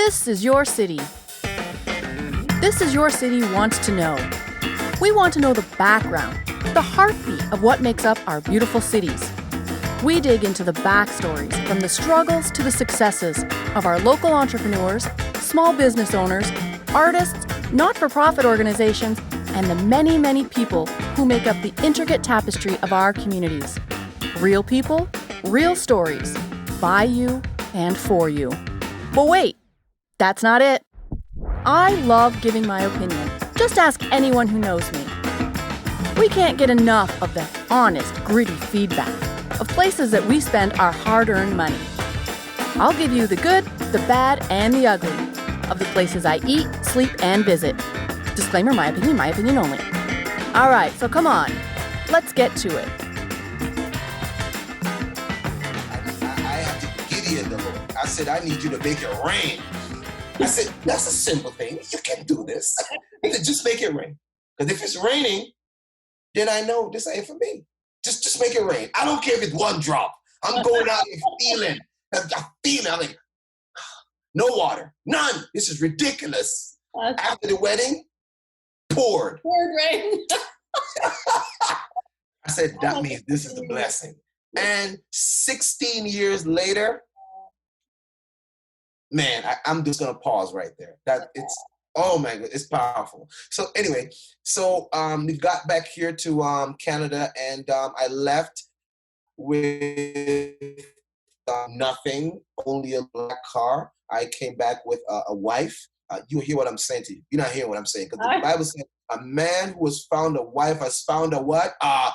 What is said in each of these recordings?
This is your city. This is your city wants to know. We want to know the background, the heartbeat of what makes up our beautiful cities. We dig into the backstories, from the struggles to the successes of our local entrepreneurs, small business owners, artists, not-for-profit organizations, and the many, many people who make up the intricate tapestry of our communities. Real people, real stories, by you and for you. But wait, that's not it. I love giving my opinion. Just ask anyone who knows me. We can't get enough of the honest, gritty feedback of places that we spend our hard-earned money. I'll give you the good, the bad, and the ugly of the places I eat, sleep, and visit. Disclaimer, my opinion only. All right, so come on, let's get to it. I have to give you the Lord. I said, I need you to make it rain. I said, that's a simple thing. You can do this. I said, just make it rain. Because if it's raining, then I know this ain't for me. Just make it rain. I don't care if it's one drop. I'm going out and feeling. I'm like, no water, none. This is ridiculous. After the wedding, poured rain. I said, that means this is the blessing. And 16 years later, man, I'm just gonna pause right there. Oh my God, it's powerful. So anyway, we got back here to Canada, and I left with nothing, only a black car. I came back with a wife. You hear what I'm saying to you. You're not hearing what I'm saying, because the Bible said a man who has found a wife has found a what? A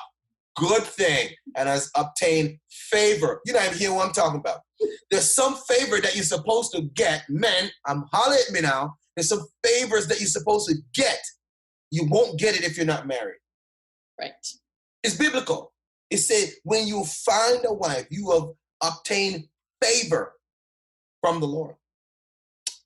good thing, and has obtained favor. You're not even hearing what I'm talking about. There's some favor that you're supposed to get. Men, holler at me now. There's some favors that you're supposed to get. You won't get it if you're not married. Right. It's biblical. It said, when you find a wife, you have obtained favor from the Lord.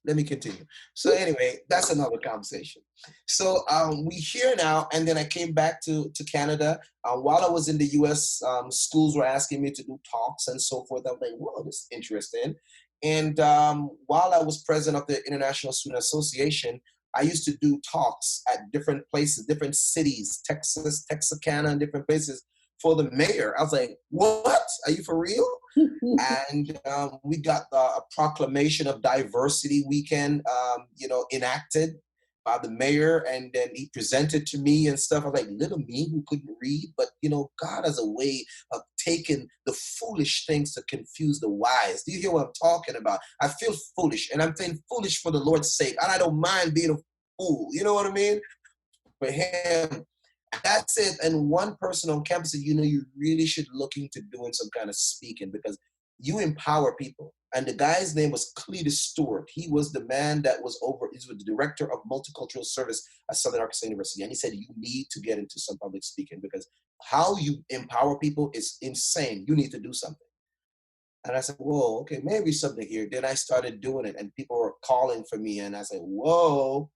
Let me continue. So anyway, that's another conversation. So we here now, and then I came back to Canada. While I was in the U.S., schools were asking me to do talks and so forth. I was like, whoa, this is interesting. And while I was president of the International Student Association, I used to do talks at different places, different cities, Texas, Texarkana, and different places for the mayor. I was like, what? Are you for real? And we got a proclamation of diversity weekend, enacted by the mayor, and then he presented to me and stuff. I was like, little me who couldn't read, but God has a way of taking the foolish things to confuse the wise. Do you hear what I'm talking about? I feel foolish, and I'm feeling foolish for the Lord's sake, and I don't mind being a fool. You know what I mean? For him. That's it. And one person on campus said, you really should look into doing some kind of speaking, because you empower people. And the guy's name was Cletus Stewart. He was the man that was the director of multicultural service at Southern Arkansas University. And he said, you need to get into some public speaking, because how you empower people is insane. You need to do something. And I said, whoa, okay, maybe something here. Then I started doing it, and people were calling for me. And I said, whoa.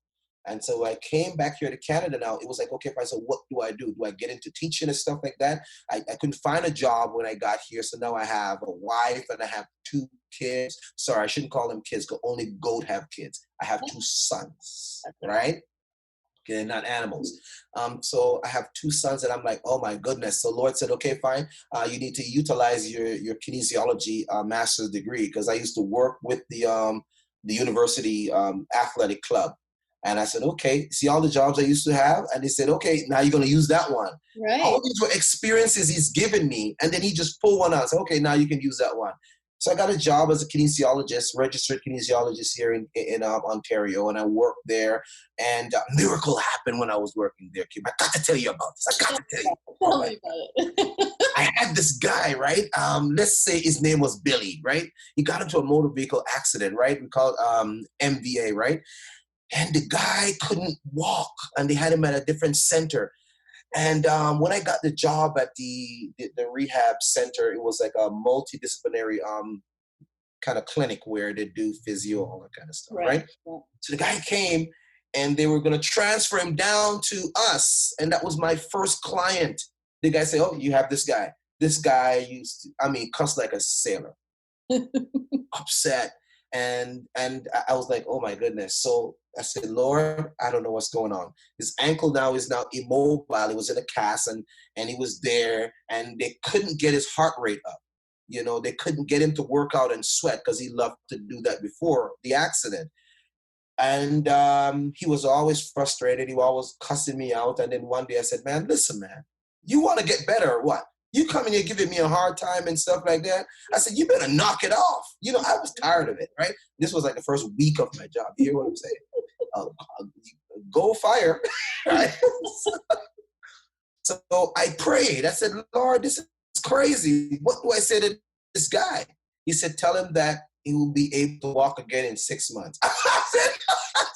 And so I came back here to Canada now. It was like, okay, so what do I do? Do I get into teaching and stuff like that? I couldn't find a job when I got here. So now I have a wife and I have 2 kids. Sorry, I shouldn't call them kids, because only goat have kids. I have 2 sons, right? Okay, not animals. So I have 2 sons, and I'm like, oh my goodness. So Lord said, okay, fine. You need to utilize your kinesiology master's degree, because I used to work with the university athletic club. And I said, okay, see all the jobs I used to have? And they said, okay, now you're going to use that one. Right. All these were experiences he's given me. And then he just pulled one out. I said, okay, now you can use that one. So I got a job as a kinesiologist, registered kinesiologist here in Ontario. And I worked there. And a miracle happened when I was working there, Kim. I got to tell you about this. I got to tell you. Tell me about it. I had this guy, right? Let's say his name was Billy, right? He got into a motor vehicle accident, right? We call it MVA, right? And the guy couldn't walk, and they had him at a different center. And when I got the job at the rehab center, it was like a multidisciplinary kind of clinic where they do physio, all that kind of stuff, right? Yeah. So the guy came, and they were going to transfer him down to us, and that was my first client. The guy said, oh, you have this guy. This guy cussed like a sailor, upset. I was like, oh my goodness. So I said, Lord, I don't know what's going on. His ankle now is now immobile. He was in a cast, and he was there, and they couldn't get his heart rate up. You know, they couldn't get him to work out and sweat because he loved to do that before the accident. And he was always frustrated. He was always cussing me out. And then one day I said, man, listen, man, you want to get better or what? You coming here giving me a hard time and stuff like that. I said, you better knock it off. You know, I was tired of it, right? This was like the first week of my job. You hear what I'm saying? Go fire, right? So I prayed. I said, Lord, this is crazy. What do I say to this guy? He said, tell him that he will be able to walk again in 6 months. I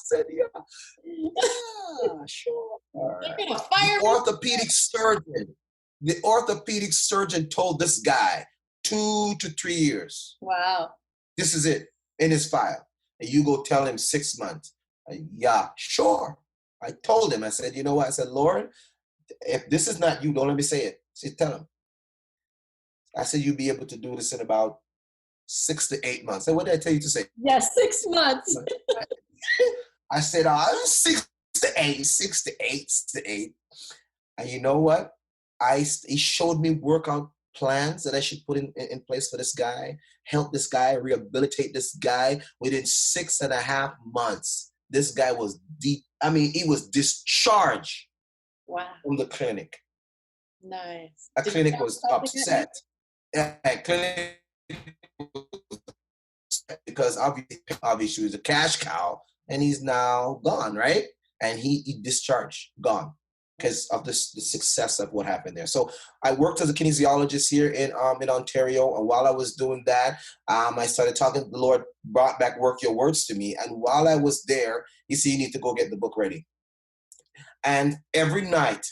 said, yeah, sure. All right. The orthopedic surgeon told this guy 2 to 3 years. Wow. This is it in his file. And you go tell him 6 months. Yeah, sure. I told him, I said, you know what? I said, Lord, if this is not you, don't let me say it. I said, tell him. I said, you'll be able to do this in about 6 to 8 months. And what did I tell you to say? Yes, 6 months. I said, 6 to 8, 6 to 8, 6 to 8. And you know what? He showed me workout plans that I should put in place for this guy, help this guy, rehabilitate this guy. Within 6.5 months, this guy was he was discharged. Wow. From the clinic. Nice. A clinic was upset. Clinic because obviously he was a cash cow, and he's now gone, right? And he discharged, gone, because of the success of what happened there. So I worked as a kinesiologist here in Ontario, and while I was doing that, I started talking. The Lord brought back "Work Your Words" to me, and while I was there, He said, "You need to go get the book ready." And every night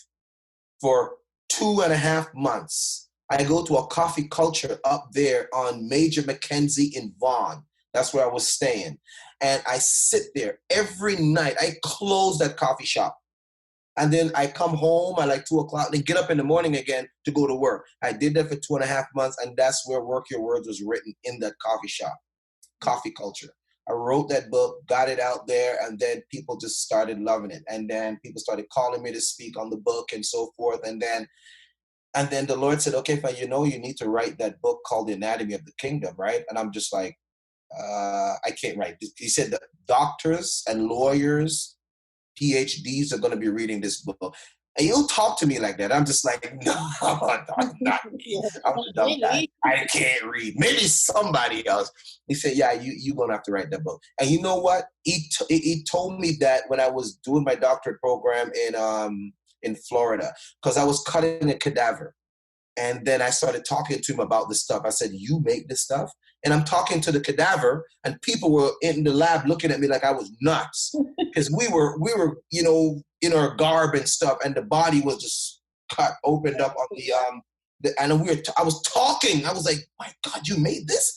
for 2.5 months, I go to a coffee culture up there on Major Mackenzie in Vaughan. That's where I was staying. And I sit there every night. I close that coffee shop. And then I come home at like 2 o'clock and then get up in the morning again to go to work. I did that for 2.5 months, and that's where Work Your Words was written, in that coffee shop, coffee culture. I wrote that book, got it out there, and then people just started loving it. And then people started calling me to speak on the book and so forth. And then the Lord said, okay, fine, you need to write that book called The Anatomy of the Kingdom, right? And I'm just like, I can't write. He said that doctors and lawyers, PhDs are going to be reading this book. And you'll talk to me like that. I'm just like, no, not me. I'm a dumb guy. I can't read. Maybe somebody else. He said, yeah, you're going to have to write that book. And you know what? He told me that when I was doing my doctorate program in Florida, because I was cutting a cadaver. And then I started talking to him about this stuff. I said, you make this stuff? And I'm talking to the cadaver, and people were in the lab looking at me like I was nuts, because we were, in our garb and stuff, and the body was just opened up on I was talking. I was like, my God, you made this?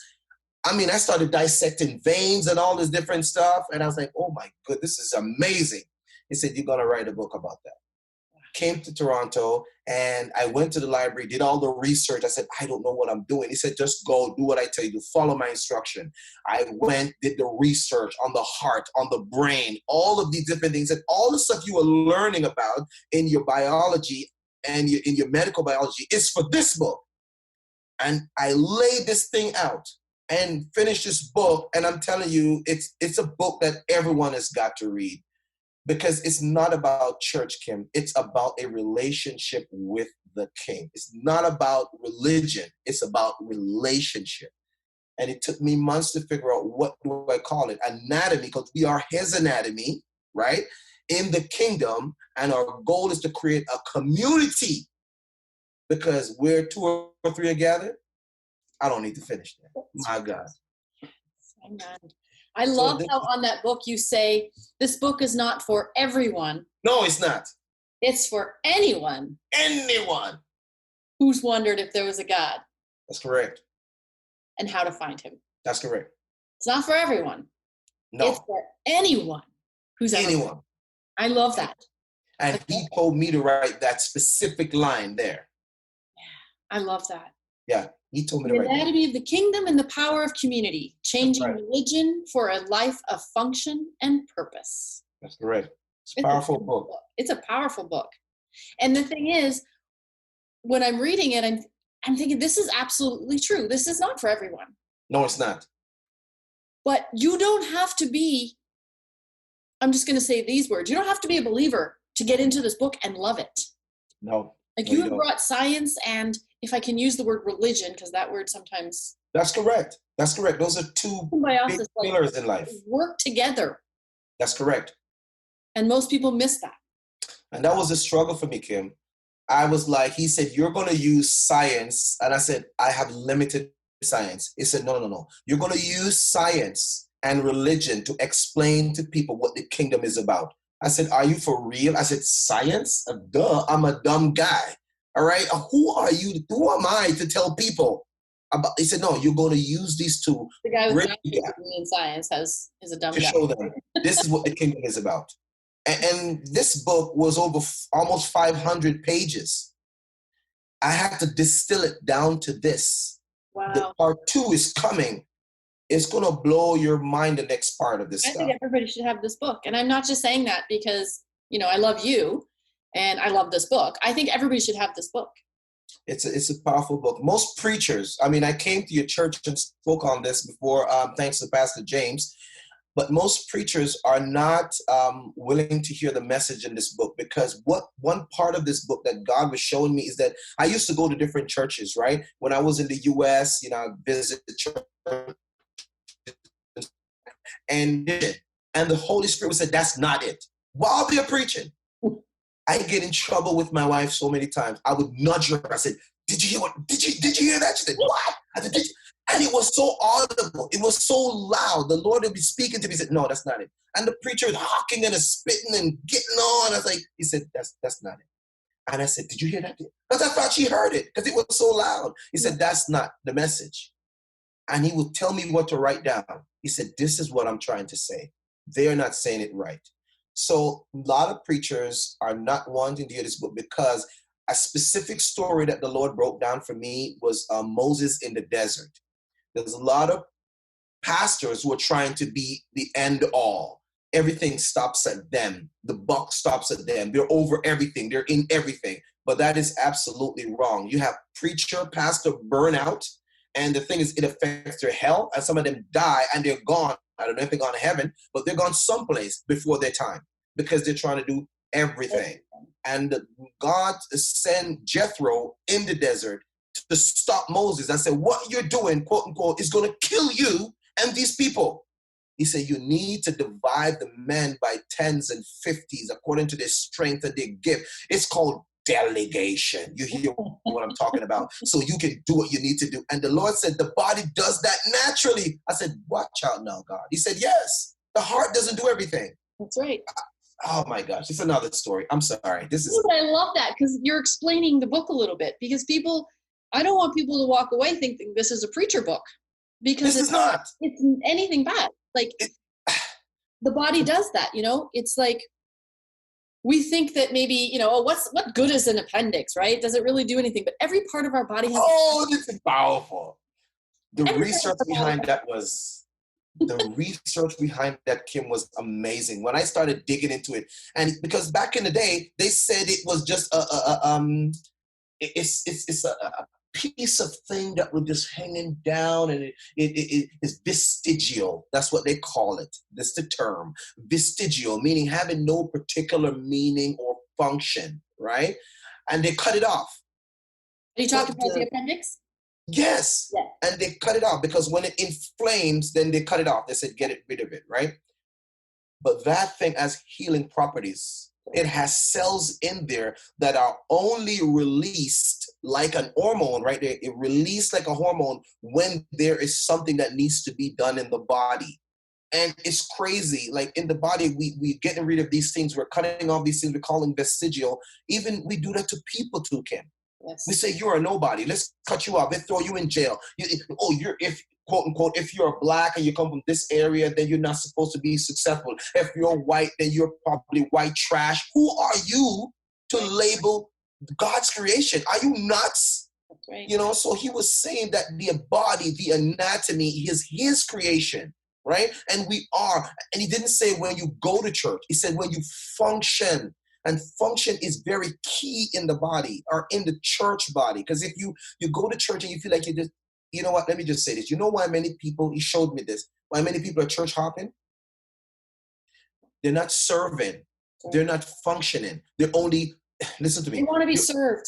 I mean, I started dissecting veins and all this different stuff, and I was like, oh my God, this is amazing. He said, you're gonna write a book about that. Came to Toronto, and I went to the library, did all the research. I said, I don't know what I'm doing. He said, just go, do what I tell you, to follow my instruction. I went, did the research on the heart, on the brain, all of these different things, and all the stuff you were learning about in your biology and in your medical biology is for this book. And I laid this thing out and finished this book, and I'm telling you, it's a book that everyone has got to read. Because it's not about church, Kim. It's about a relationship with the King. It's not about religion. It's about relationship. And it took me months to figure out, what do I call it? Anatomy, because we are his anatomy, right? In the kingdom. And our goal is to create a community. Because where 2 or 3 are gathered, I don't need to finish that. My God. Amen. I love how on that book you say, this book is not for everyone. No, it's not. It's for anyone. Anyone. Who's wondered if there was a God. That's correct. And how to find him. That's correct. It's not for everyone. No. It's for anyone who's anyone. I love that. And he told me to write that specific line there. Yeah, I love that. Yeah. He told me The to write that. anatomy of the kingdom and the power of community, changing right. religion for a life of function and purpose. That's correct. It's a It's powerful book. It's a powerful book. And the thing is, when I'm reading it, I'm thinking, this is absolutely true. This is not for everyone. No, it's not. But you don't have to be, I'm just going to say these words, you don't have to be a believer to get into this book and love it. No. Like no, you you have don't. brought science and, if I can use the word religion, because that word sometimes That's correct. That's correct. Those are two big symbiosis, like, pillars in life. work together. That's correct. And most people miss that. And that was a struggle for me, Kim. I was like, he said, you're going to use science. And I said, I have limited science. He said, no. You're going to use science and religion to explain to people what the kingdom is about. I said, are you for real? I said, science? Duh, I'm a dumb guy. All right. Who are you? Who am I to tell people about? He said, no, you're going to use these two. The guy with in science is a dumb to guy. show them this is what the kingdom is about. And this book was over almost 500 pages. I had to distill it down to this. Wow. The part 2 is coming. It's going to blow your mind, the next part of this I stuff. think everybody should have this book. And I'm not just saying that because, I love you and I love this book. I think everybody should have this book. It's a powerful book. Most preachers, I came to your church and spoke on this before, thanks to Pastor James, but most preachers are not willing to hear the message in this book, because one part of this book that God was showing me is that I used to go to different churches, right? When I was in the U.S., I visited the church, and the Holy Spirit said, that's not it. While they're preaching, I get in trouble with my wife so many times. I would nudge her. I said, did you hear that? She said, what? I said, did you? And it was so audible. It was so loud. The Lord would be speaking to me. He said, no, that's not it. And the preacher was hawking and spitting and getting on. I was like, he said, that's not it. And I said, did you hear that? Because I thought she heard it because it was so loud. He said, that's not the message. And he would tell me what to write down. He said, this is what I'm trying to say. They're not saying it right. So a lot of preachers are not wanting to hear this book because a specific story that the Lord broke down for me was Moses in the desert. There's a lot of pastors who are trying to be the end all. Everything stops at them. The buck stops at them. They're over everything. They're in everything. But that is absolutely wrong. You have preacher, pastor burnout. And the thing is, it affects their health. And some of them die and they're gone. I don't know if they're gone to heaven, but they're gone someplace before their time because they're trying to do everything. And God sent Jethro in the desert to stop Moses and said, what you're doing, quote unquote, is going to kill you and these people. He said, you need to divide the men by 10s and 50s according to their strength and their gift. It's called delegation. You hear what I'm talking about? So you can do what you need to do. And the Lord said, the body does that naturally. I said, watch out now, God. He said, yes, the heart doesn't do everything. That's right. Oh my gosh, it's another story. I'm sorry. This is. I love that because you're explaining the book a little bit, because I don't want people to walk away thinking this is a preacher book, because this is not. It's anything bad. Like the body does that, It's like we think that maybe, what good is an appendix, right? Does it really do anything? But every part of our body has. Oh, this is powerful. The research behind that, Kim, was amazing. When I started digging into it, and because back in the day, they said it was just it's a piece of thing that was just hanging down, and it is vestigial. That's what they call it. That's the term, vestigial, meaning having no particular meaning or function, right? And they cut it off. Are you talking about the appendix? Yes. Yeah. And they cut it off because when it inflames, then they cut it off. They said, get rid of it, right? But that thing has healing properties. It has cells in there that are only released like an hormone, right? It released like a hormone when there is something that needs to be done in the body. And it's crazy. Like in the body, we getting rid of these things. We're cutting off these things. We're calling vestigial. Even we do that to people too, Kim. Yes. We say you're a nobody. Let's cut you off. Let's throw you in jail. If quote unquote, if you're black and you come from this area, then you're not supposed to be successful. If you're white, then you're probably white trash. Who are you to label God's creation? Are you nuts? That's right. You know, so he was saying that the body, the anatomy is his creation, right? And we are. And he didn't say when you go to church. He said when you function. And function is very key in the body or in the church body. Because if you go to church and you feel like you just, you know what, let me just say this. You know why many people, he showed me this, why many people are church hopping? They're not serving. They're not functioning. They're only, listen to me. They want to be served.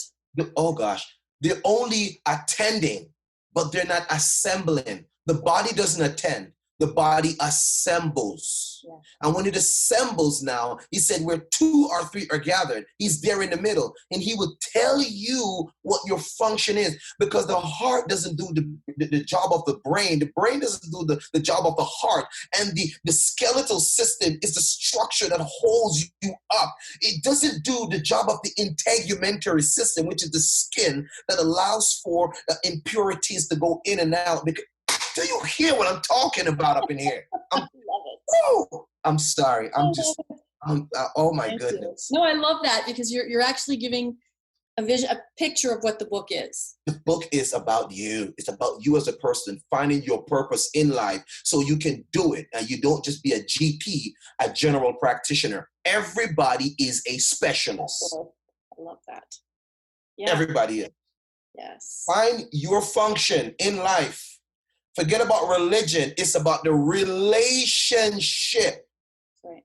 Oh gosh, they're only attending, but they're not assembling. The body doesn't attend, the body assembles. Yeah. And when it assembles now, he said where 2 or 3 are gathered, he's there in the middle. And he will tell you what your function is, because the heart doesn't do the job of the brain. The brain doesn't do the job of the heart. And the skeletal system is the structure that holds you up. It doesn't do the job of the integumentary system, which is the skin that allows for impurities to go in and out. Do you hear what I'm talking about up in here? I'm sorry. Oh my goodness. No, I love that, because you're actually giving a picture of what the book is. The book is about you. It's about you as a person, finding your purpose in life so you can do it. And you don't just be a GP, a general practitioner. Everybody is a specialist. I love that. Yeah. Everybody is. Yes. Find your function in life. Forget about religion. It's about the relationship. Right.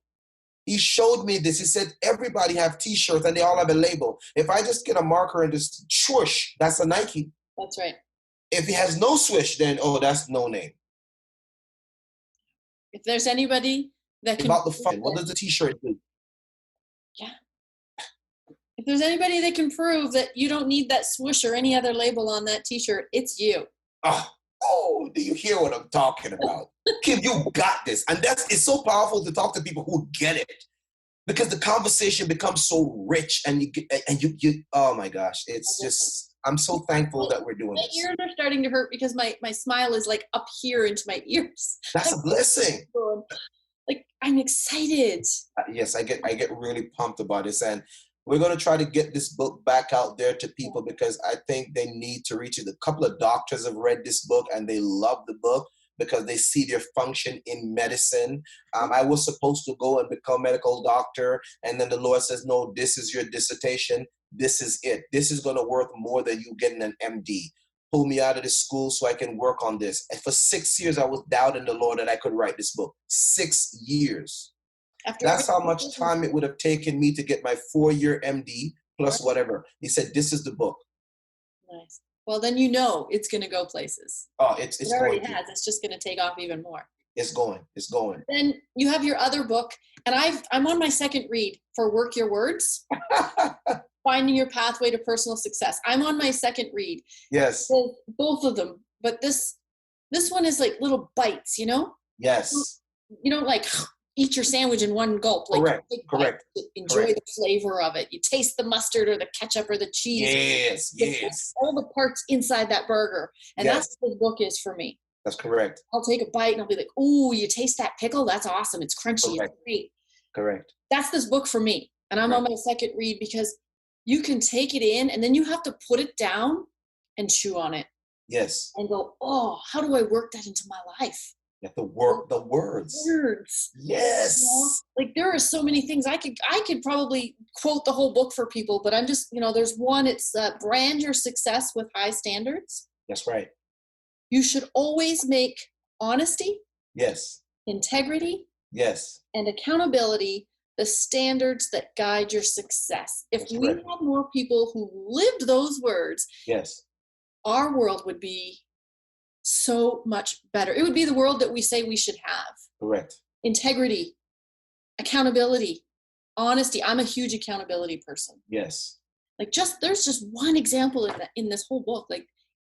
He showed me this. He said, everybody have t-shirts and they all have a label. If I just get a marker and just swoosh, that's a Nike. That's right. If it has no swoosh, then, oh, that's no name. If there's anybody that can... About the fun. What does the t-shirt do? Yeah. If there's anybody that can prove that you don't need that swoosh or any other label on that t-shirt, it's you. Oh, do you hear what I'm talking about? Kim, you got this. And it's so powerful to talk to people who get it, because the conversation becomes so rich and you oh my gosh, it's just, I'm so thankful that we're doing my this. My ears are starting to hurt because my smile is like up here into my ears. That's a blessing. Like, I'm excited. Yes, I get really pumped about this. And we're going to try to get this book back out there to people, because I think they need to reach it. A couple of doctors have read this book and they love the book because they see their function in medicine. I was supposed to go and become a medical doctor, and then the Lord says, no, this is your dissertation. This is it. This is going to worth more than you getting an MD. Pull me out of the school so I can work on this. And for 6 years, I was doubting the Lord that I could write this book. 6 years. That's how much time it would have taken me to get my 4-year MD plus whatever. He said, this is the book. Nice. Well, then you know it's going to go places. Oh, it already has. It's just going to take off even more. It's going. Then you have your other book, and I'm on my second read for Work Your Words, Finding Your Pathway to Personal Success. I'm on my second read. Yes. So both of them, but this one is like little bites, you know? Yes. You don't like eat your sandwich in one gulp. Like, Correct. Enjoy the flavor of it. You taste the mustard or the ketchup or the cheese. Yes. All the parts inside that burger. And that's what this book is for me. That's correct. I'll take a bite and I'll be like, ooh, you taste that pickle? That's awesome. It's crunchy. Correct. It's great. Correct. That's this book for me. And I'm on my second read, because you can take it in and then you have to put it down and chew on it. Yes. And go, oh, how do I work that into my life? You have to work the words. Yes. You know? Like, there are so many things I could probably quote the whole book for people, but I'm just, there's one, it's brand your success with high standards. That's right. You should always make honesty. Yes. Integrity. Yes. And accountability the standards that guide your success. If we had more people who lived those words, yes, our world would be so much better. It would be the world that we say we should have. Correct. Integrity, accountability, honesty. I'm a huge accountability person. Yes. Like, there's just one example in this whole book. Like,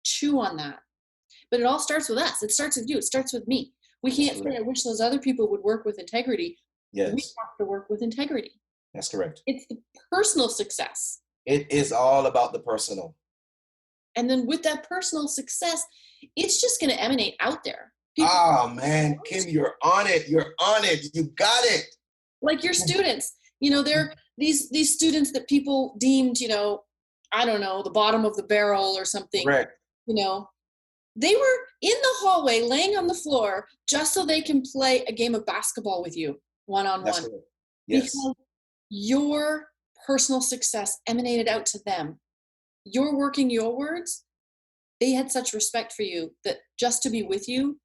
chew on that. But it all starts with us. It starts with you. It starts with me. We can't say, I wish those other people would work with integrity. Yes. We have to work with integrity. That's correct. It's the personal success. It is all about the personal. And then with that personal success, it's just going to emanate out there. Man, Kim, you're on it. You're on it. You got it. Like your students, they're these students that people deemed, I don't know, the bottom of the barrel or something, Correct. you know, they were in the hallway laying on the floor just so they can play a game of basketball with you That's one-on-one, correct. Yes. because your personal success emanated out to them. You're working your words. They had such respect for you that just to be with you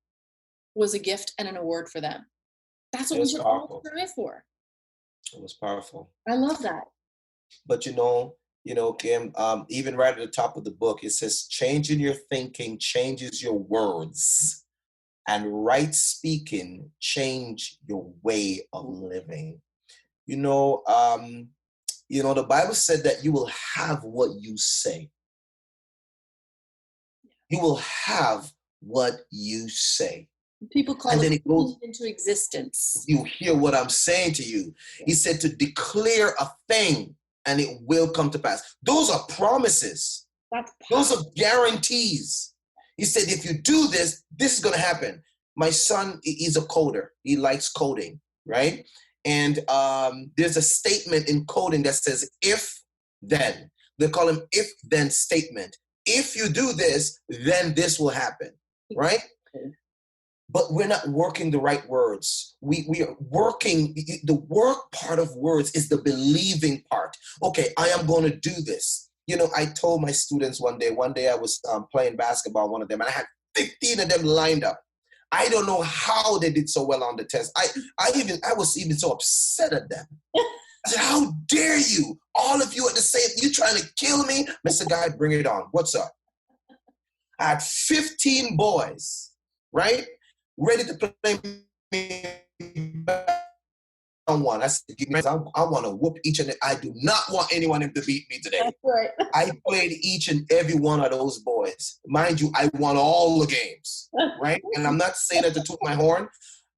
was a gift and an award for them. That's what It we was should all powerful. strive for. It was powerful. I love that. But Kim, even right at the top of the book, it says, changing your thinking changes your words, and right speaking change your way of living. The Bible said that you will have what you say. You will have what you say. People call And it then it goes, into existence. you hear what I'm saying to you. He said to declare a thing and it will come to pass. Those are promises. That's Those are guarantees. He said, if you do this, this is going to happen. My son, he's a coder. He likes coding, right? And there's a statement in coding that says, if, then. They call him if, then statement. If you do this, then this will happen, right? But we're not working the right words. We are working, the work part of words is the believing part. Okay, I am going to do this. I told my students one day I was playing basketball, one of them, and I had 15 of them lined up. I don't know how they did so well on the test. I was even so upset at them. I said, how dare you? All of you at the same, you trying to kill me? Mr. Guy, bring it on. What's up? I had 15 boys, right? Ready to play me one. I said, I want to whoop each and I do not want anyone to beat me today. That's right. I played each and every one of those boys. Mind you, I won all the games, right? And I'm not saying that to toot my horn.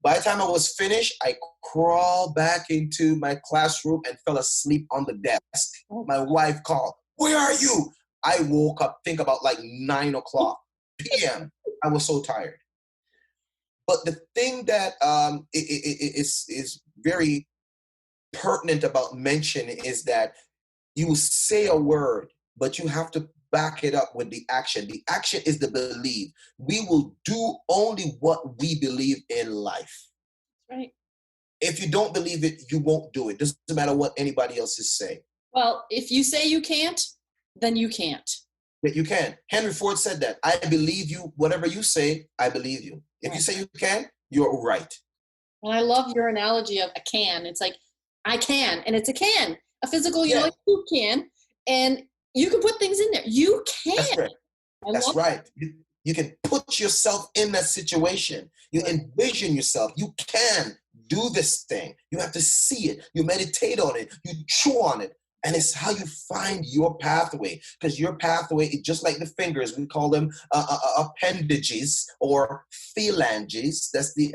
By the time I was finished, I crawled back into my classroom and fell asleep on the desk. My wife called, where are you? I woke up, think about like 9 o'clock p.m. I was so tired. But the thing that is very pertinent about mention is that you say a word, but you have to back it up with the action. The action is the belief. We will do only what we believe in life. Right. If you don't believe it, you won't do it. Doesn't matter what anybody else is saying. Well, if you say you can't, then you can't. But you can. Henry Ford said that. I believe you. Whatever you say, I believe you. If you say you can, you're right. And I love your analogy of a can. It's like, I can, and it's a can. A physical, like you can, and you can put things in there. You can. That's right. That's right. You can put yourself in that situation. You envision yourself. You can do this thing. You have to see it. You meditate on it. You chew on it. And it's how you find your pathway. Because your pathway is just like the fingers. We call them appendages or phalanges. That's the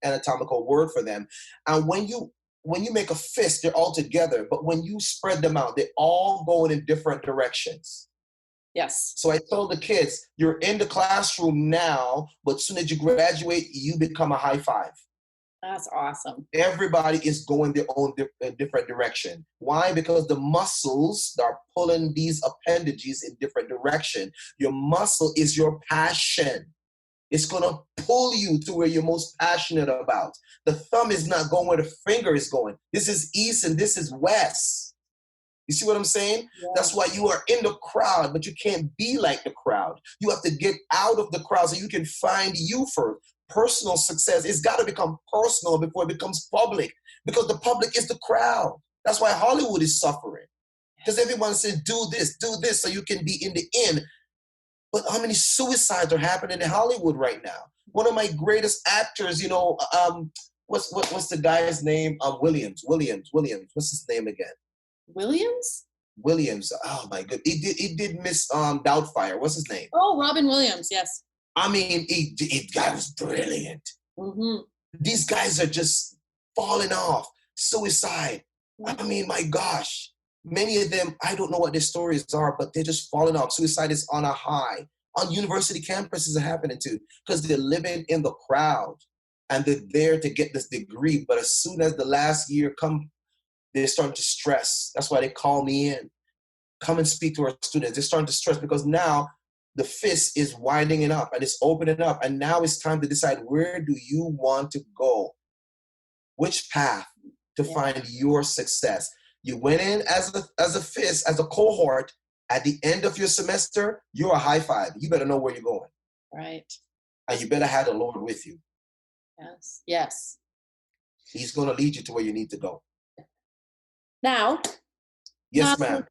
anatomical word for them. And when you make a fist, they're all together. But when you spread them out, they're all going in different directions. Yes. So I told the kids, you're in the classroom now, but as soon as you graduate, you become a high five. That's awesome. Everybody is going their own different direction. Why? Because the muscles are pulling these appendages in different direction. Your muscle is your passion. It's going to pull you to where you're most passionate about. The thumb is not going where the finger is going. This is east and this is west. You see what I'm saying? Yeah. That's why you are in the crowd, but you can't be like the crowd. You have to get out of the crowd so you can find you first. Personal success, it's got to become personal before it becomes public, because the public is the crowd. That's why Hollywood is suffering, because everyone says, do this, so you can be in the end. But how many suicides are happening in Hollywood right now? One of my greatest actors, what's the guy's name? Williams. What's his name again? Williams. Oh my God. He did Miss Doubtfire. What's his name? Oh, Robin Williams. Yes. I mean, guy was brilliant. Mm-hmm. These guys are just falling off. Suicide. Mm-hmm. I mean, my gosh. Many of them, I don't know what their stories are, but they're just falling off. Suicide is on a high. On university campuses are happening too, because they're living in the crowd and they're there to get this degree. But as soon as the last year comes, they're starting to stress. That's why they call me in. come and speak to our students. They're starting to stress because now the fist is widening up and it's opening up. And now it's time to decide, where do you want to go? Which path to find your success? You went in as a fist, as a cohort. At the end of your semester, you're a high five. You better know where you're going. Right. And you better have the Lord with you. Yes. Yes. He's going to lead you to where you need to go. Now. Yes, ma'am.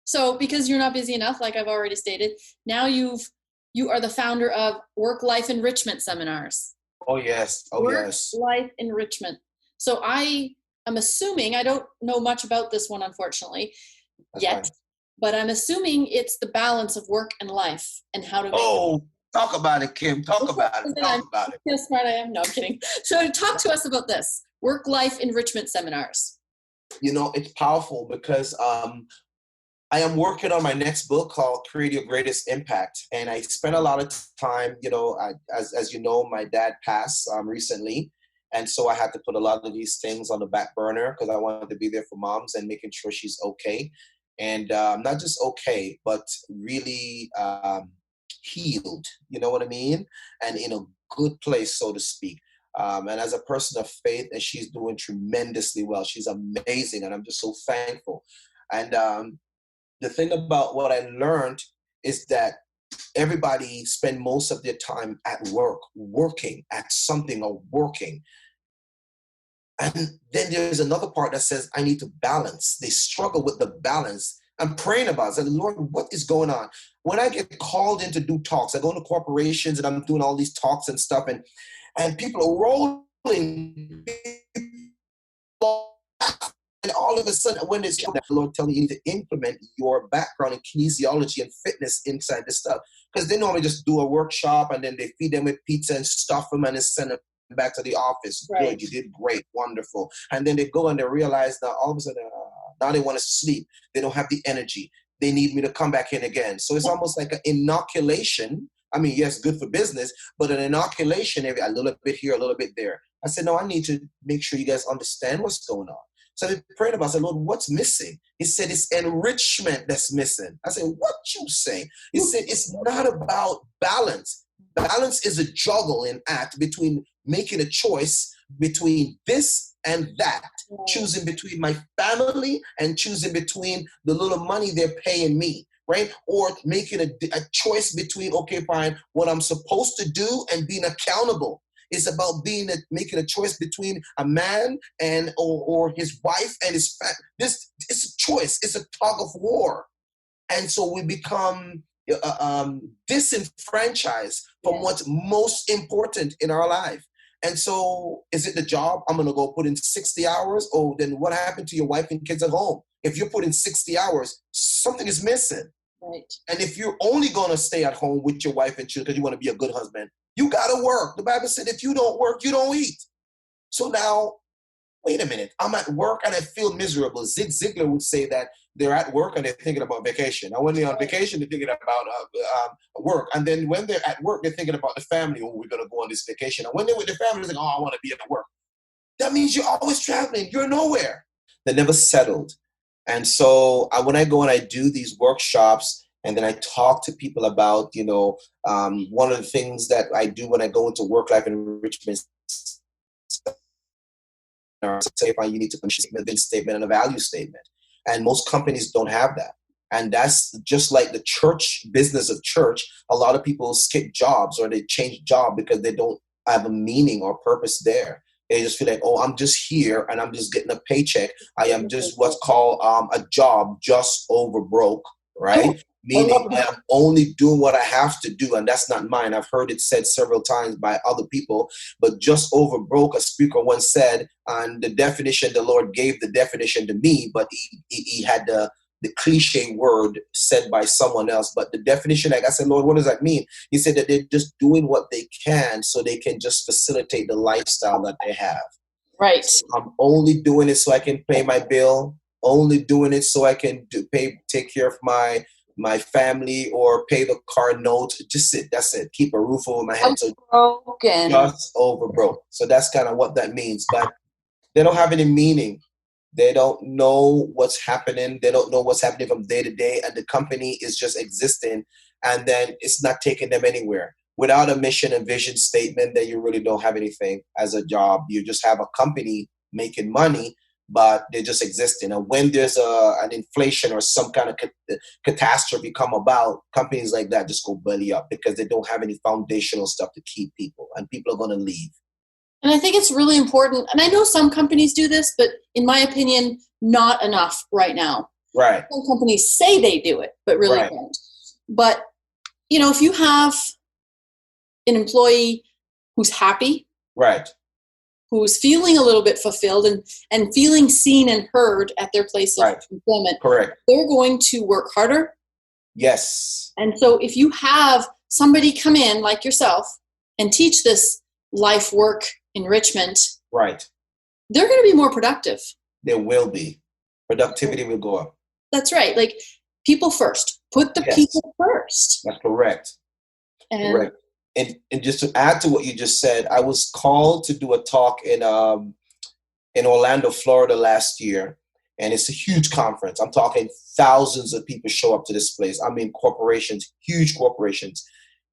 So because you're not busy enough, like I've already stated, now you are the founder of Work-Life Enrichment Seminars. Oh, yes. Oh, yes. Work-Life Enrichment. So I am assuming, I don't know much about this one, unfortunately, yet, but I'm assuming it's the balance of work and life and how to make it. Talk about it, Kim. Talk about it. Talk about it. How smart I am. No, I'm kidding. So talk to us about this. Work-Life Enrichment Seminars. You know, it's powerful because I am working on my next book called Create Your Greatest Impact. And I spent a lot of time, you know, as you know, my dad passed recently. And so I had to put a lot of these things on the back burner because I wanted to be there for moms and making sure she's okay. And not just okay, but really healed, you know what I mean? And in a good place, so to speak. And as a person of faith, and she's doing tremendously well. She's amazing. And I'm just so thankful. And the thing about what I learned is that everybody spend most of their time at work, working at something or working. And then there's another part that says, I need to balance. They struggle with the balance. I'm praying about it. I said, Lord, what is going on? When I get called in to do talks, I go into corporations and I'm doing all these talks and stuff, and people are rolling. And all of a sudden, when it's the Lord telling you, you need to implement your background in kinesiology and fitness inside this stuff. Because they normally just do a workshop and then they feed them with pizza and stuff them and then send them back to the office. Right. Good, you did great, wonderful. And then they go and they realize that all of a sudden, now they want to sleep. They don't have the energy. They need me to come back in again. So it's almost like an inoculation. I mean, yes, good for business, but an inoculation, a little bit here, a little bit there. I said, no, I need to make sure you guys understand what's going on. So I prayed about it. I said, Lord, what's missing? He said, it's enrichment that's missing. I said, what you say? He said, it's not about balance. Balance is a juggling act between making a choice between this and that, choosing between my family and choosing between the little money they're paying me, right? Or making a choice between, okay, fine, what I'm supposed to do and being accountable. It's about making a choice between a man and or his wife and his family. This it's a choice. It's a tug of war, and so we become disenfranchised from what's most important in our life. And so, is it the job? I'm gonna go put in 60 hours. Oh, then what happened to your wife and kids at home? If you put in 60 hours, something is missing. Right. And if you're only gonna stay at home with your wife and children because you want to be a good husband, you gotta work. The Bible said if you don't work, you don't eat. So now, wait a minute. I'm at work and I feel miserable. Zig Ziglar would say that they're at work and they're thinking about vacation. Now, when they're on vacation, they're thinking about work. And then when they're at work, they're thinking about the family. Oh, we're gonna go on this vacation. And when they're with their family, they're like, oh, I want to be at work. That means you're always traveling. You're nowhere. They never settled. And so when I go and I do these workshops, and then I talk to people about, one of the things that I do when I go into work-life enrichment, say, you need to put a vision statement and a value statement. And most companies don't have that. And that's just like the church, business of church. A lot of people skip jobs or they change job because they don't have a meaning or purpose there. They just feel like, oh, I'm just here and I'm just getting a paycheck. I am just what's called a job just over broke, right? Meaning I am only doing what I have to do, and that's not mine. I've heard it said several times by other people, but just over broke, a speaker once said, and the definition, the Lord gave the definition to me, but he had the cliche word said by someone else. But the definition, like I said, Lord, what does that mean? He said that they're just doing what they can so they can just facilitate the lifestyle that they have. Right. So I'm only doing it so I can pay my bill, only doing it so I can take care of my family or pay the car note. Just it. That's it. Keep a roof over my head. So broken. Just over broke. So that's kind of what that means. But they don't have any meaning. They don't know what's happening. They don't know what's happening from day to day. And the company is just existing. And then it's not taking them anywhere. Without a mission and vision statement, then you really don't have anything as a job. You just have a company making money, but they're just existing. And when there's an inflation or some kind of catastrophe come about, companies like that just go belly up because they don't have any foundational stuff to keep people. And people are going to leave. And I think it's really important. And I know some companies do this, but in my opinion, not enough right now. Right. Some companies say they do it, but really Right. don't. But, you know, if you have an employee who's happy, Right. who's feeling a little bit fulfilled and feeling seen and heard at their place of Right. employment, Correct. they're going to work harder. Yes. And so if you have somebody come in like yourself and teach this life work enrichment, Right. they're going to be more productive. There will be. Productivity will go up. That's right. Like, people first. Put the Yes. people first. That's correct. And Correct. And just to add to what you just said, I was called to do a talk in Orlando, Florida last year, and it's a huge conference. I'm talking thousands of people show up to this place. I mean, corporations, huge corporations.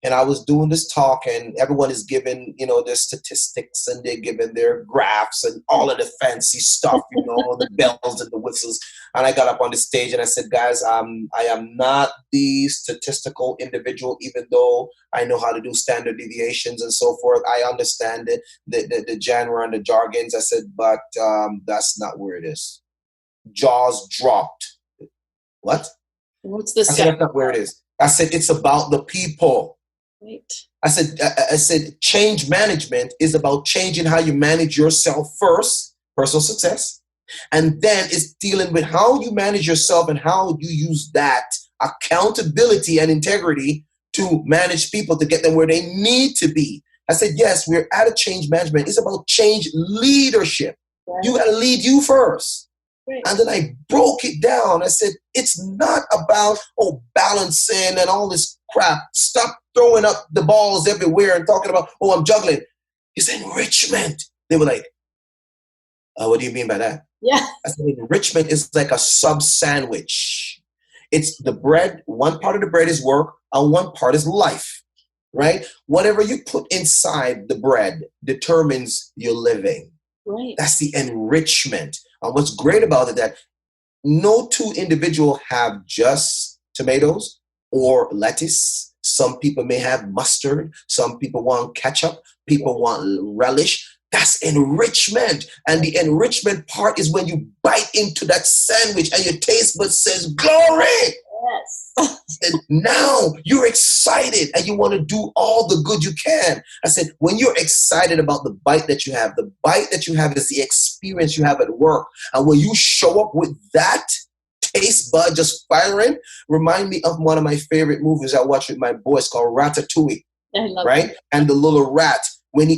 And I was doing this talk, and everyone is giving, their statistics, and they're giving their graphs and all of the fancy stuff, the bells and the whistles. And I got up on the stage and I said, guys, I am not the statistical individual, even though I know how to do standard deviations and so forth. I understand the genre and the jargons. I said, but that's not where it is. Jaws dropped. What? what's this? I said, that's not where it is. I said, it's about the people. Right. I said, change management is about changing how you manage yourself first, personal success, and then it's dealing with how you manage yourself and how you use that accountability and integrity to manage people to get them where they need to be. I said, yes, we're at a change management. It's about change leadership. Right. You got to lead you first. Right. And then I broke it down. I said, it's not about, balancing and all this crap. Stop throwing up the balls everywhere and talking about, I'm juggling. It's enrichment. They were like, what do you mean by that? Yeah. I said, enrichment is like a sub sandwich. It's the bread. One part of the bread is work and one part is life, right? Whatever you put inside the bread determines your living. Right. That's the enrichment. And what's great about it that no two individuals have just tomatoes or lettuce. Some people may have mustard. Some people want ketchup. People want relish. That's enrichment. And the enrichment part is when you bite into that sandwich and your taste bud says, glory. Yes. And now you're excited and you want to do all the good you can. I said, when you're excited about the bite that you have is the experience you have at work. And when you show up with that taste bud just firing, remind me of one of my favorite movies I watch with my boys called Ratatouille. I love Right? that. And the little rat, when he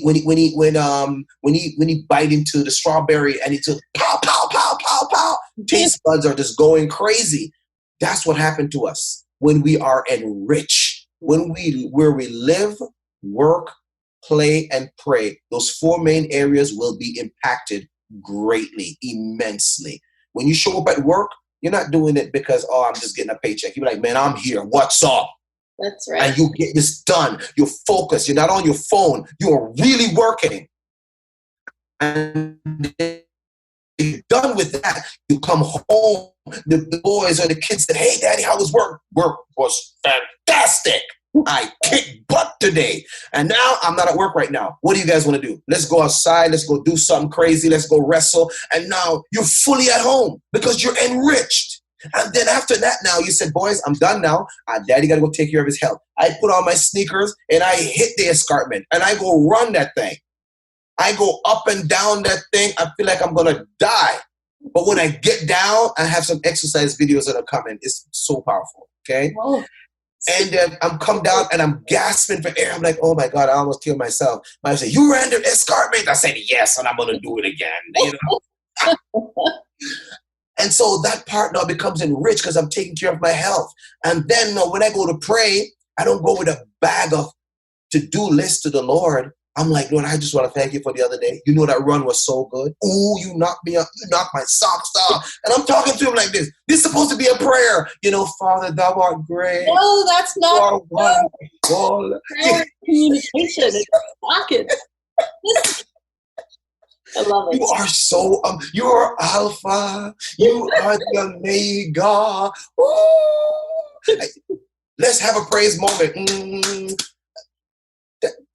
bite into the strawberry and he just pow, pow, pow, pow, pow, taste buds are just going crazy. That's what happened to us when we are enriched. Where we live, work, play, and pray. Those four main areas will be impacted greatly, immensely. When you show up at work, you're not doing it because, I'm just getting a paycheck. You're like, man, I'm here. What's up? That's right. And you get this done. You're focused. You're not on your phone. You're really working. And you're done with that. You come home. The boys or the kids said, hey, Daddy, how was work? Work was fantastic. I kicked butt today. And now I'm not at work right now. What do you guys want to do? Let's go outside. Let's go do something crazy. Let's go wrestle. And now you're fully at home because you're enriched. And then after that, now you said, boys, I'm done now. Daddy got to go take care of his health. I put on my sneakers and I hit the escarpment and I go run that thing. I go up and down that thing. I feel like I'm going to die. But when I get down, I have some exercise videos that are coming. It's so powerful. Okay. Whoa. And then I'm come down and I'm gasping for air. I'm like, oh my God, I almost killed myself. I say, you ran the escarpment? I said, yes, and I'm going to do it again. And so that part now becomes enriched because I'm taking care of my health. And then when I go to pray, I don't go with a bag of to-do list to the Lord. I'm like, Lord, I just want to thank you for the other day. You know, that run was so good. Oh, you knocked me up. You knocked my socks off. And I'm talking to him like this. This is supposed to be a prayer. You know, Father, thou art great. No, that's You are not wonderful. communication. It's talking. I love it. You are so, you are Alpha. You are the Omega. Ooh. Let's have a praise moment.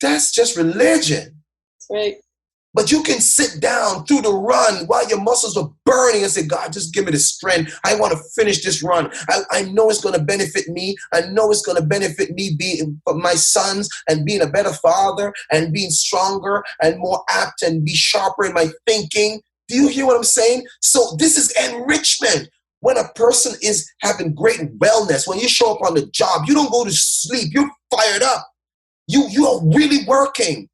That's just religion. That's right. But you can sit down through the run while your muscles are burning and say, God, just give me the strength. I want to finish this run. I know it's going to benefit me. I know it's going to benefit me being my sons and being a better father and being stronger and more apt and be sharper in my thinking. Do you hear what I'm saying? So this is enrichment. When a person is having great wellness, when you show up on the job, you don't go to sleep. You're fired up. You are really working.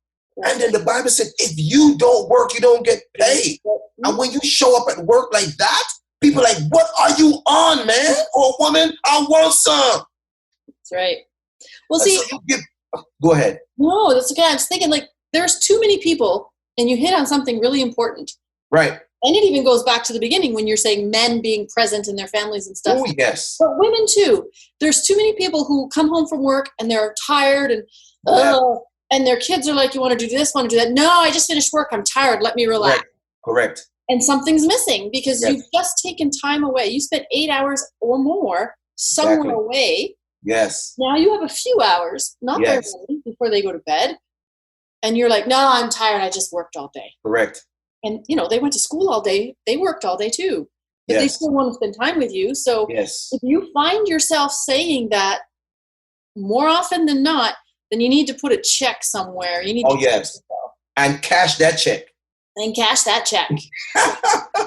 And then the Bible said, if you don't work, you don't get paid. And when you show up at work like that, people are like, what are you on, man or woman? I want some. That's right. Well, see, so go ahead. No, that's okay. I was thinking, like, there's too many people, and you hit on something really important. Right. And it even goes back to the beginning when you're saying men being present in their families and stuff. Oh, yes. But women too. There's too many people who come home from work and they're tired and and their kids are like, you want to do this, want to do that. No, I just finished work. I'm tired. Let me relax. Correct. And something's missing because you've just taken time away. You spent 8 hours or more somewhere away. Yes. Now you have a few hours, not very many, before they go to bed. And you're like, no, I'm tired. I just worked all day. Correct. And, you know, they went to school all day. They worked all day too. But they still want to spend time with you. So if you find yourself saying that more often than not, then you need to put a check somewhere. You need to and cash that check. And cash that check.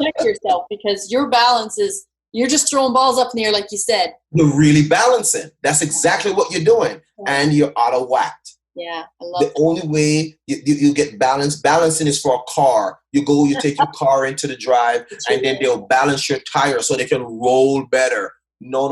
Check yourself because your balance is, you're just throwing balls up in the air like you said. You're really balancing. That's exactly what you're doing. And you're out of whack. Yeah, I love the only way you get balance. Balancing is for a car. You take your car into the drive, and then they'll balance your tires so they can roll better. No.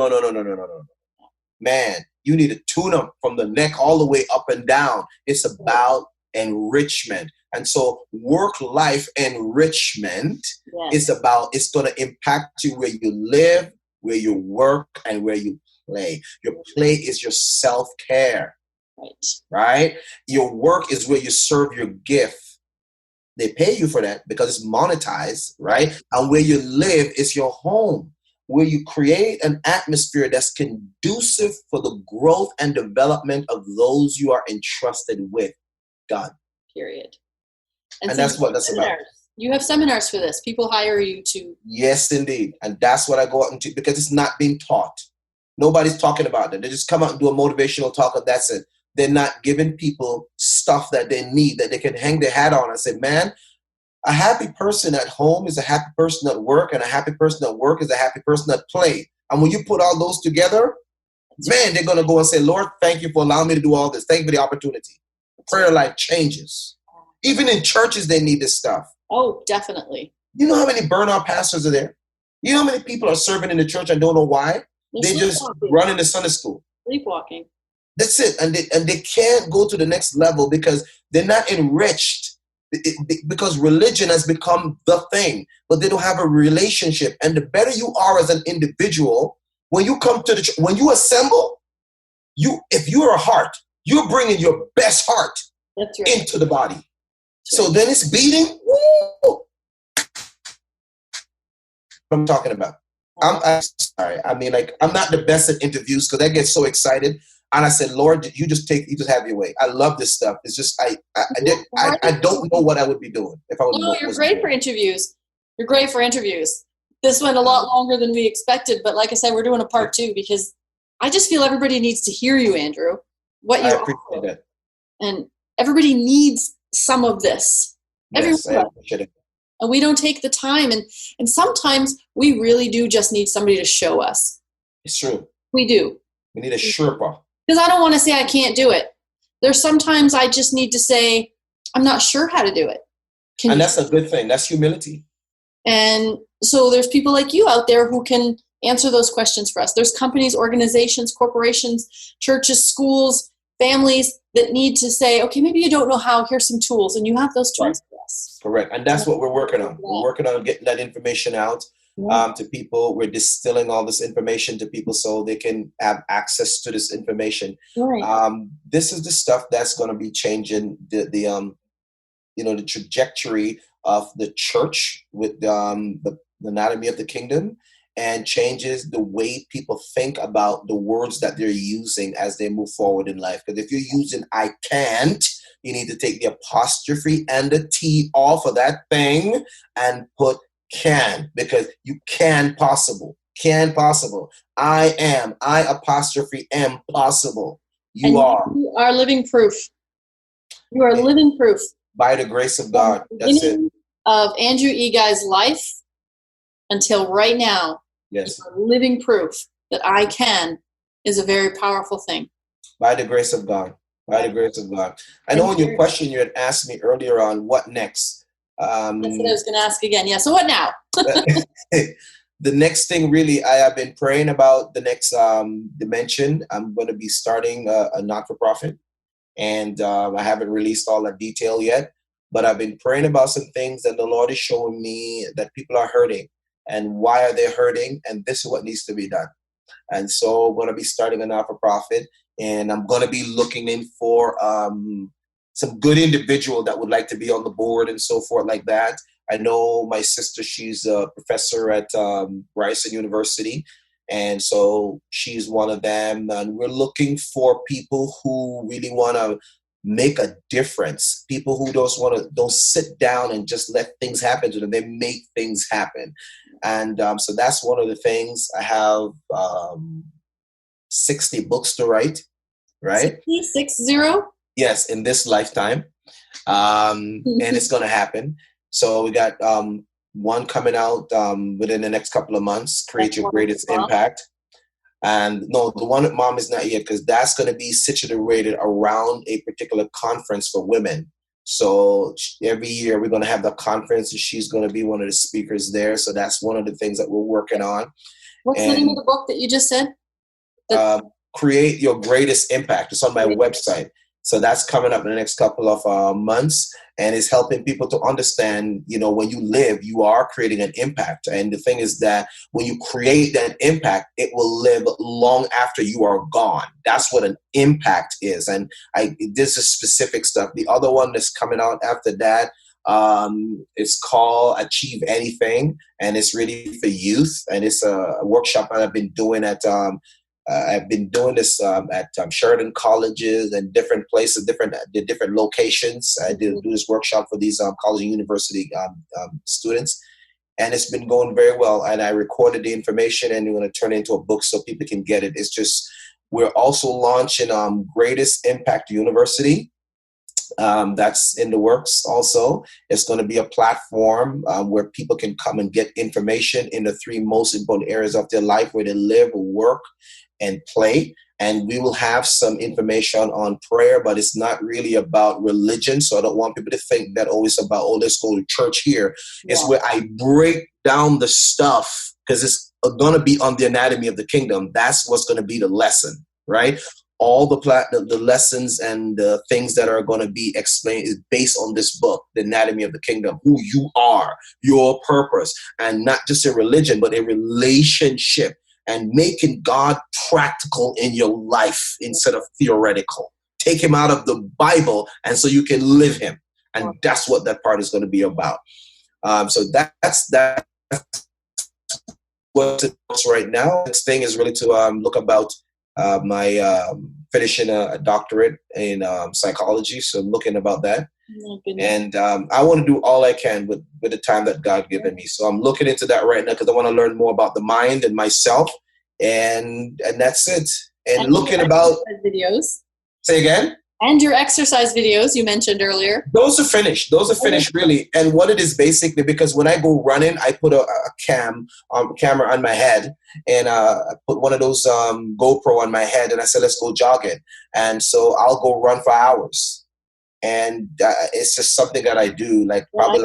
Man, you need to tune them from the neck all the way up and down. It's about enrichment. And so work-life enrichment is about, it's going to impact you where you live, where you work, and where you play. Your play is your self-care. Right? Your work is where you serve your gift. They pay you for that because it's monetized, right? And where you live is your home, where you create an atmosphere that's conducive for the growth and development of those you are entrusted with. God. Period. And so that's what that's about. You have seminars for this. People hire you to. Yes, indeed. And that's what I go out and do because it's not being taught. Nobody's talking about it. They just come out and do a motivational talk and that's it. They're not giving people stuff that they need, that they can hang their hat on and say, man, a happy person at home is a happy person at work, and a happy person at work is a happy person at play. And when you put all those together, man, they're going to go and say, Lord, thank you for allowing me to do all this. Thank you for the opportunity. Prayer life changes. Even in churches, they need this stuff. Oh, definitely. You know how many burnout pastors are there? You know how many people are serving in the church and don't know why? They just run into Sunday school. Sleepwalking. That's it. And they can't go to the next level because they're not enriched. Because religion has become the thing, but they don't have a relationship. And the better you are as an individual, when you come to the church, when you assemble, if you're a heart, you're bringing your best heart into the body. So then it's beating. Woo! I'm talking about. I'm sorry. I mean, like, I'm not the best at interviews because I get so excited. And I said, Lord, you just have your way. I love this stuff. It's just, I don't know what I would be doing if I would. No, you're great for interviews. You're great for interviews. This went a lot longer than we expected, but like I said, we're doing a part 2 because I just feel everybody needs to hear you, Andrew. What you appreciate that. And everybody needs some of this. Yes, I appreciate it. And we don't take the time. And sometimes we really do just need somebody to show us. It's true. We do. We need a Sherpa. Because I don't want to say I can't do it. There's sometimes I just need to say, I'm not sure how to do it. And that's a good thing. That's humility. And so there's people like you out there who can answer those questions for us. There's companies, organizations, corporations, churches, schools, families that need to say, okay, maybe you don't know how, here's some tools, and you have those tools for us. Correct. And that's what we're working on. We're working on getting that information out to people. We're distilling all this information to people so they can have access to this information. Right. This is the stuff that's going to be changing the trajectory of the church with the anatomy of the kingdom, and changes the way people think about the words that they're using as they move forward in life. Because if you're using I can't, you need to take the apostrophe and the T off of that thing and put can, because you can possible. Can possible. I am. I apostrophe am possible. You are. You are living proof. You are living proof. By the grace of God. That's it. Of Andrew E.Guy's life until right now. Yes. Living proof that I can is a very powerful thing. By the grace of God. By the grace of God. I know in your question you had asked me earlier on what next. That's what I was going to ask again. Yeah. So what now? The next thing, really, I have been praying about the next dimension. I'm going to be starting a not-for-profit, and I haven't released all the detail yet, but I've been praying about some things, and the Lord is showing me that people are hurting. And why are they hurting? And this is what needs to be done. And so I'm going to be starting a not-for-profit, and I'm going to be looking in for some good individual that would like to be on the board and so forth like that. I know my sister, she's a professor at Ryerson University, and so she's one of them. And we're looking for people who really want to make a difference, people who don't sit down and just let things happen to them. They make things happen. And so that's one of the things. I have 60 books to write, right? 60? Yes, in this lifetime. And it's going to happen. So we got one coming out within the next couple of months, Create Your Greatest Impact. And no, the one at Mom is not yet, because that's going to be situated around a particular conference for women. So every year we're going to have the conference, and she's going to be one of the speakers there. So that's one of the things that we're working on. What's the name of the book that you just said? Create Your Greatest Impact. It's on my website. So that's coming up in the next couple of months, and it's helping people to understand, when you live, you are creating an impact. And the thing is that when you create that impact, it will live long after you are gone. That's what an impact is. And this is specific stuff. The other one that's coming out after that, it's called Achieve Anything, and it's really for youth. And it's a workshop that I've been doing at I've been doing this at Sheridan colleges and different places, different locations. I do this workshop for these college and university students, and it's been going very well. And I recorded the information, and we're going to turn it into a book so people can get it. It's just, we're also launching Greatest Impact University. That's in the works also. It's going to be a platform where people can come and get information in the 3 most important areas of their life, where they live, work, and play. And we will have some information on prayer, but it's not really about religion. So I don't want people to think that it's about, let's go to church here. Yeah. It's where I break down the stuff, because it's going to be on the anatomy of the kingdom. That's what's going to be the lesson, right? All the lessons and the things that are going to be explained is based on this book, The Anatomy of the Kingdom, who you are, your purpose, and not just a religion, but a relationship, and making God practical in your life instead of theoretical. Take him out of the Bible, and so you can live him. And that's what that part is going to be about. So that's what's right now. Next thing is really to look about my finishing a doctorate in psychology. So I'm looking about that. And I want to do all I can with the time that God given me. So I'm looking into that right now, because I want to learn more about the mind and myself. And that's it. And looking about videos. Say again? And your exercise videos you mentioned earlier. Those are finished. Really. And what it is basically, because when I go running, I put a camera on my head, and I put one of those GoPro on my head, and I said, let's go jogging. And so I'll go run for hours. And it's just something that I do. You were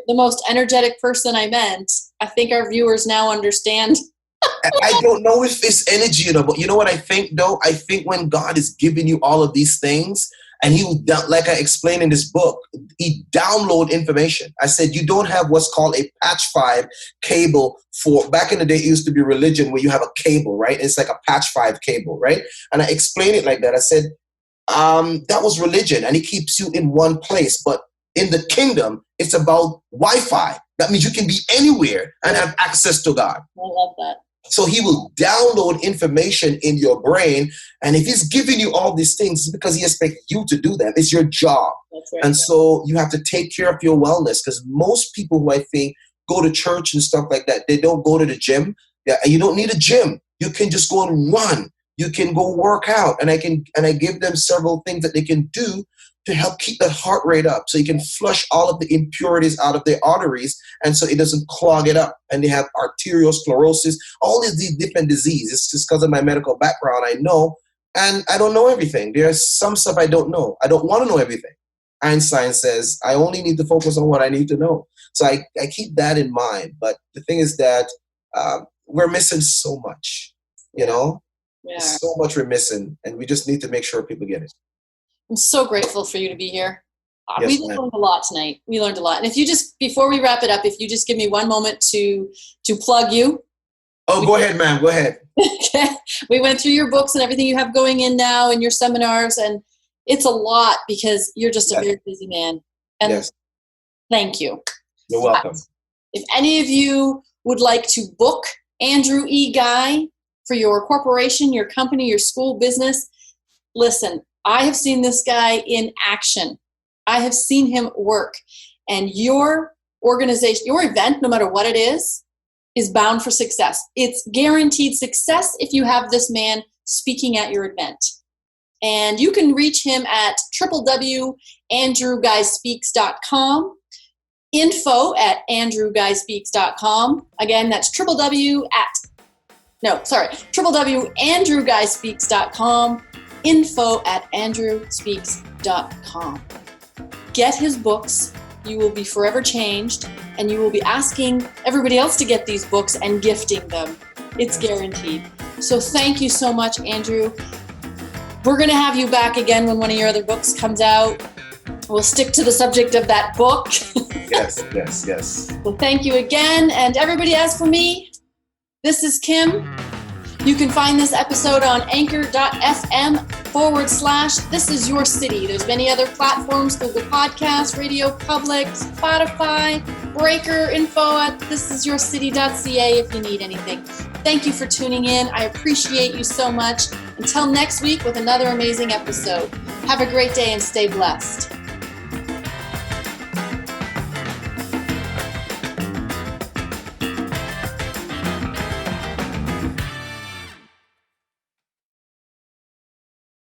the most energetic person I met. I think our viewers now understand I don't know if it's energy, but you know what I think though? I think when God is giving you all of these things, and he will, like I explained in this book, he download information. I said, you don't have what's called a patch 5 cable for, back in the day, it used to be religion where you have a cable, right? It's like a patch 5 cable, right? And I explained it like that. I said, that was religion and it keeps you in one place. But in the kingdom, it's about Wi-Fi. That means you can be anywhere and have access to God. I love that. So he will download information in your brain. And if he's giving you all these things, it's because he expects you to do them. It's your job. That's right. And so you have to take care of your wellness, because most people who I think go to church and stuff like that, they don't go to the gym. Yeah, and you don't need a gym. You can just go and run. You can go work out. And I give them several things that they can do to help keep that heart rate up, so you can flush all of the impurities out of their arteries, and so it doesn't clog it up. And they have arterial sclerosis, all of these different diseases. It's just because of my medical background, I know, and I don't know everything. There's some stuff I don't know. I don't want to know everything. Einstein says, I only need to focus on what I need to know. So I keep that in mind. But the thing is that we're missing so much, you know? Yeah. So much we're missing, and we just need to make sure people get it. I'm so grateful for you to be here. Yes, We learned a lot tonight. We learned a lot. And if you just, before we wrap it up, if you just give me one moment to plug you. Oh, go ahead, ma'am. Go ahead. Okay. We went through your books and everything you have going in now and your seminars, and it's a lot because you're just a very busy man. And thank you. You're welcome. If any of you would like to book Andrew E. Guy for your corporation, your company, your school, business, listen, I have seen this guy in action. I have seen him work. And your organization, your event, no matter what it is bound for success. It's guaranteed success if you have this man speaking at your event. And you can reach him at www.andrewguyspeaks.com, info@andrewguyspeaks.com. Again, that's www.andrewguyspeaks.com, info@andrewspeaks.com. Get his books. You will be forever changed, and you will be asking everybody else to get these books and gifting them. It's guaranteed. So thank you so much, Andrew. We're going to have you back again when one of your other books comes out. We'll stick to the subject of that book. Yes. Well, thank you again. And everybody, as for me, this is Kim. You can find this episode on anchor.fm/This Is Your City. There's many other platforms, Google Podcasts, Radio Public, Spotify, Breaker, info at thisisyourcity.ca if you need anything. Thank you for tuning in. I appreciate you so much. Until next week with another amazing episode. Have a great day and stay blessed.